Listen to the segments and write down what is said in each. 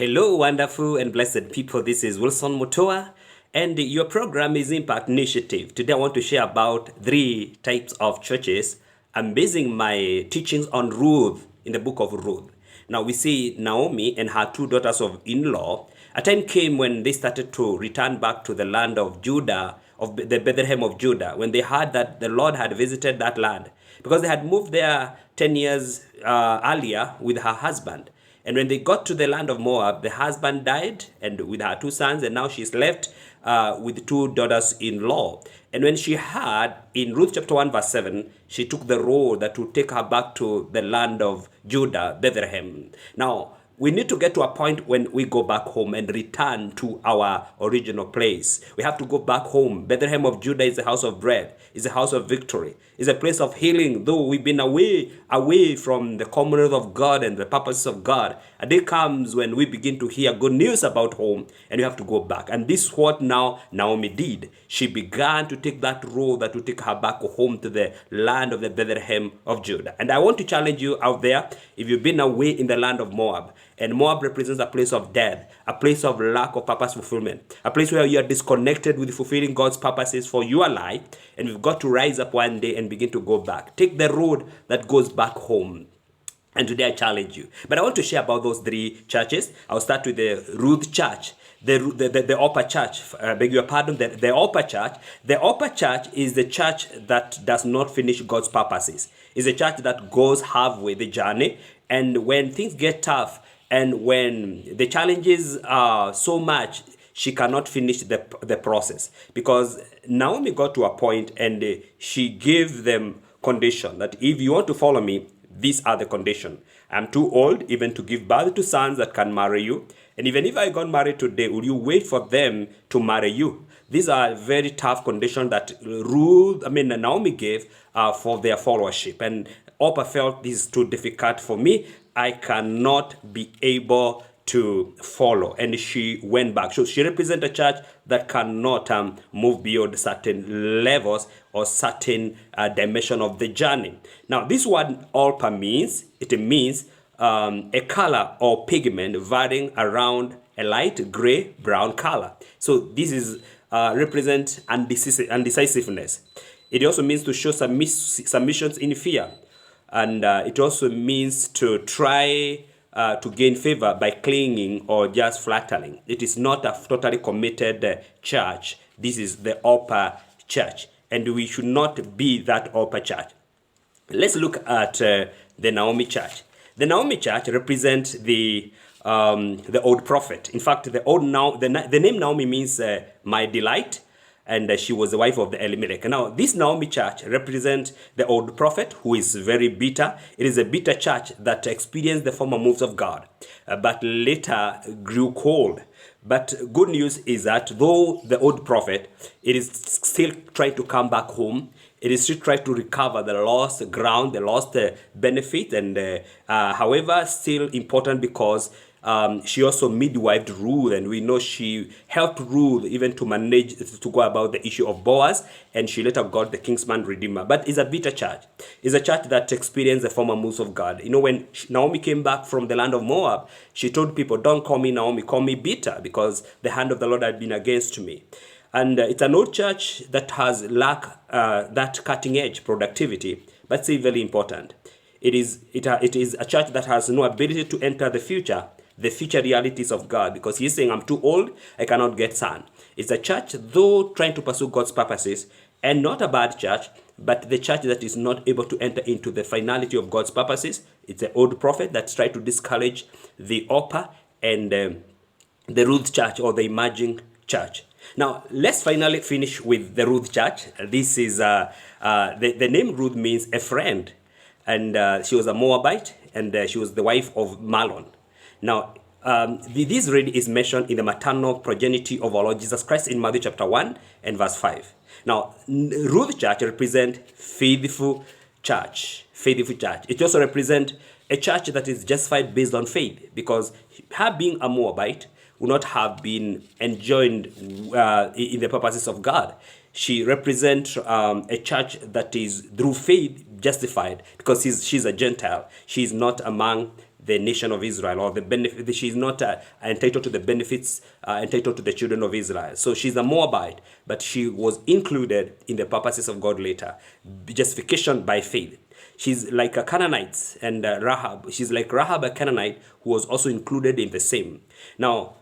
Hello, wonderful and blessed people. This is Wilson Mutoa, and your program is Impact Initiative. Today, I want to share about 3 types of churches. I'm basing my teachings on Ruth in the book of Ruth. Now, we see Naomi and her 2 daughters of in-law. A time came when they started to return back to the land of Judah, of the Bethlehem of Judah, when they heard that the Lord had visited that land, because they had moved there 10 years earlier with her husband. And when they got to the land of Moab, the husband died and with her 2 sons, and now she's left with 2 daughters-in-law. And when she heard in Ruth chapter 1 verse 7, she took the road that would take her back to the land of Judah, Bethlehem. Now, we need to get to a point when we go back home and return to our original place. We have to go back home. Bethlehem of Judah is a house of bread, is a house of victory, is a place of healing. Though we've been away from the commonwealth of God and the purposes of God, a day comes when we begin to hear good news about home and we have to go back. And this is what now Naomi did. She began to take that road that would take her back home to the land of the Bethlehem of Judah. And I want to challenge you out there, if you've been away in the land of Moab, and Moab represents a place of death, a place of lack of purpose fulfillment, a place where you are disconnected with fulfilling God's purposes for your life, and you've got to rise up one day and begin to go back. Take the road that goes back home. And today I challenge you. But I want to share about those 3 churches. I'll start with the Ruth church. The upper church, I beg your pardon, the upper church. The upper church is the church that does not finish God's purposes. It's a church that goes halfway the journey, and when things get tough, and when the challenges are so much, she cannot finish the process. Because Naomi got to a point and she gave them condition that if you want to follow me, these are the conditions. I'm too old even to give birth to sons that can marry you. And even if I got married today, will you wait for them to marry you? These are very tough conditions that Naomi gave for their followership. And Orpah felt this is too difficult for me. I cannot be able to follow. And she went back. So she represents a church that cannot move beyond certain levels or certain dimension of the journey. Now, this word Orpah means, it means a color or pigment varying around a light gray brown color. So this is represent undecisiveness. It also means to show submissions in fear. And it also means to try to gain favor by clinging or just flattering. It is not a totally committed church. This is the upper church. And we should not be that upper church. Let's look at the Naomi church. The Naomi church represents the old prophet. In fact, the name Naomi means my delight. And she was the wife of the Elimelech. Now, this Naomi church represents the old prophet who is very bitter. It is a bitter church that experienced the former moves of God, but later grew cold. But good news is that though the old prophet, it is still trying to come back home. It is still trying to recover the lost ground, the lost benefit, and however, still important because she also midwifed Ruth, and we know she helped Ruth even to manage to go about the issue of Boaz, and she later got the kinsman redeemer. But it's a bitter church. It's a church that experienced the former moves of God. You know, when Naomi came back from the land of Moab, she told people, don't call me Naomi, call me bitter, because the hand of the Lord had been against me. And it's an old church that has lacked that cutting edge productivity, but still very important. It is a church that has no ability to enter the future realities of God, because he's saying, I'm too old, I cannot get son. It's a church, though trying to pursue God's purposes, and not a bad church, but the church that is not able to enter into the finality of God's purposes. It's an old prophet that's trying to discourage the Orpah and the Ruth church, or the emerging church. Now, let's finally finish with the Ruth church. This is, the name Ruth means a friend, and she was a Moabite, and she was the wife of Mahlon. Now, this really is mentioned in the maternal progeny of our Lord Jesus Christ in Matthew chapter 1 and verse 5. Now, Ruth church represents faithful church. Faithful church. It also represents a church that is justified based on faith, because her being a Moabite would not have been enjoined in the purposes of God. She represents a church that is through faith justified, because she's a Gentile. She's not among the nation of Israel, or the benefit. She's not entitled to the benefits entitled to the children of Israel. So she's a Moabite, but she was included in the purposes of God later. Justification by faith. She's like a Canaanite and Rahab. She's like Rahab, a Canaanite, who was also included in the same. Now,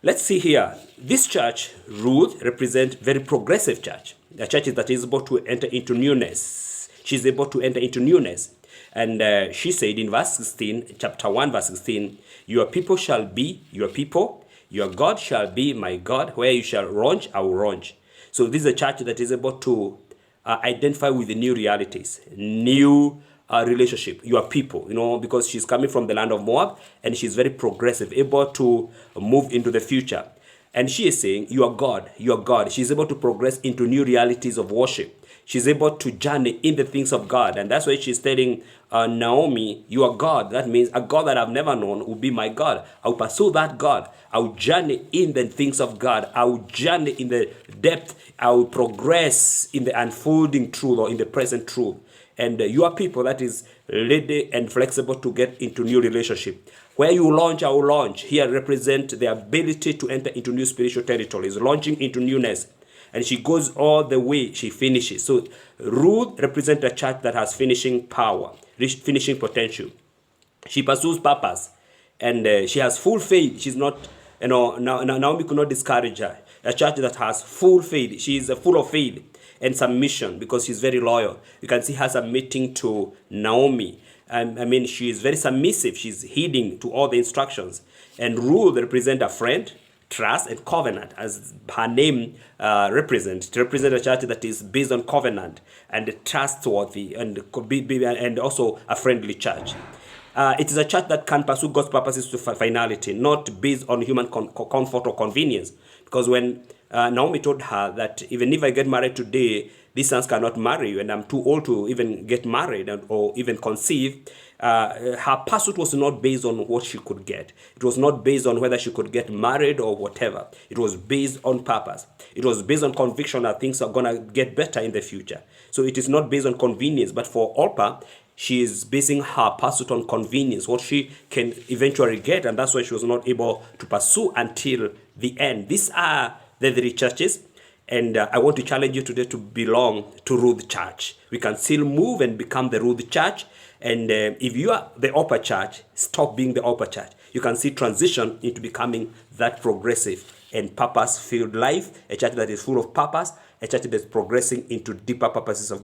let's see here. This church, Ruth, represents very progressive church. A church that is able to enter into newness. She's able to enter into newness. And she said in verse 16, chapter 1, verse 16, your people shall be your people, your God shall be my God, where you shall range, I will range. So this is a church that is able to identify with the new realities, new relationship, your people, because she's coming from the land of Moab and she's very progressive, able to move into the future. And she is saying, you are God, you are God. She's able to progress into new realities of worship. She's able to journey in the things of God. And that's why she's telling Naomi, you are God. That means a God that I've never known will be my God. I'll pursue that God. I'll journey in the things of God. I'll journey in the depth. I will progress in the unfolding truth or in the present truth. And you are people that is ready and flexible to get into new relationship. Where you launch, I will launch. Here represent the ability to enter into new spiritual territories, launching into newness. And she goes all the way, she finishes. So Ruth represents a church that has finishing power, finishing potential. She pursues purpose, and she has full faith. She's not, Naomi could not discourage her. A church that has full faith. She is full of faith and submission because she's very loyal. You can see her submitting to Naomi. She is very submissive. She's heeding to all the instructions. And Ruth represents a friend, trust, and covenant, as her name represents. To represent a church that is based on covenant and trustworthy and also a friendly church. It is a church that can pursue God's purposes to finality, not based on human comfort or convenience. Because when Naomi told her that even if I get married today, these sons cannot marry you, and I'm too old to even get married or even conceive, her pursuit was not based on what she could get. It was not based on whether she could get married or whatever. It was based on purpose. It was based on conviction that things are going to get better in the future. So it is not based on convenience. But for Orpah, she is basing her pursuit on convenience, what she can eventually get, and that's why she was not able to pursue until the end. These are the three churches, and I want to challenge you today to belong to Ruth Church. We can still move and become the Ruth Church, and if you are the Orpah Church, stop being the Orpah Church. You can see transition into becoming that progressive and purpose-filled life, a church that is full of purpose, a church that is progressing into deeper purposes of